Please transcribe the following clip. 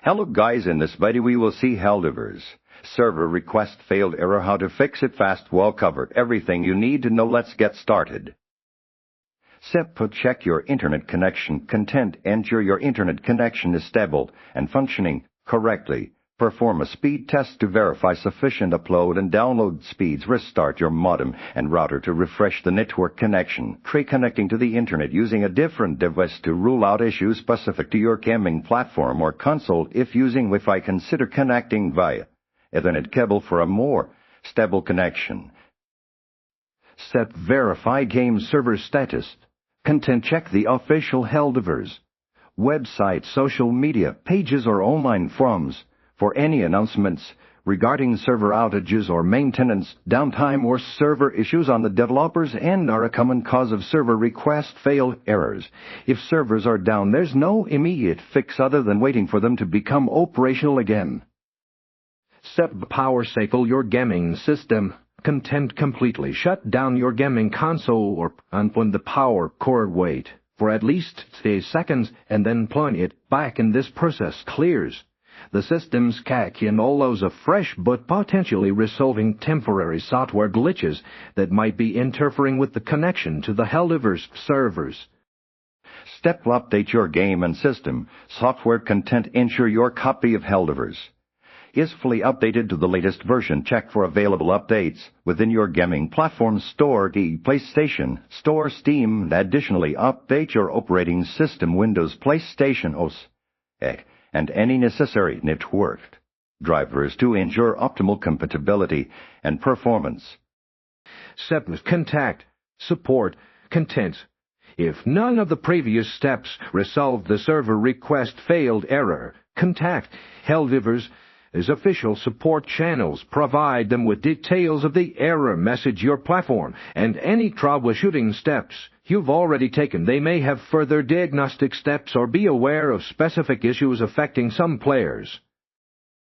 Hello guys, in this video we will see Helldivers. Server request failed error, how to fix it fast, well covered. Everything you need to know. Let's get started. Step check your internet connection. Content, ensure your internet connection is stable and functioning correctly. Perform a speed test to verify sufficient upload and download speeds. Restart your modem and router to refresh the network connection. Try connecting to the internet using a different device to rule out issues specific to your gaming platform or console. If using Wi-Fi, consider connecting via Ethernet cable for a more stable connection. Step verify game server status. Content, check the official Helldivers website, social media pages, or online forums for any announcements regarding server outages or maintenance downtime or server issues on the developer's end are a common cause of server request fail errors. If servers are down, there's no immediate fix other than waiting for them to become operational again. Step power cycle your gaming system. Content, completely shut down your gaming console or unplug the power cord. Wait for at least 3 seconds and then plug it back, and this process clears the system's cache and allows a fresh but potentially resolving temporary software glitches that might be interfering with the connection to the Helldivers servers. Step update your game and system software. Content, ensure your copy of Helldivers is fully updated to the latest version. Check for available updates within your gaming platform store, the PlayStation Store, Steam. Additionally, update your operating system, Windows, PlayStation OS, and any necessary network drivers to ensure optimal compatibility and performance. Step contact support. Content, if none of the previous steps resolve the server request failed error, contact Helldivers' official support channels. Provide them with details of the error message, your platform, and any troubleshooting steps you've already taken. They may have further diagnostic steps or be aware of specific issues affecting some players.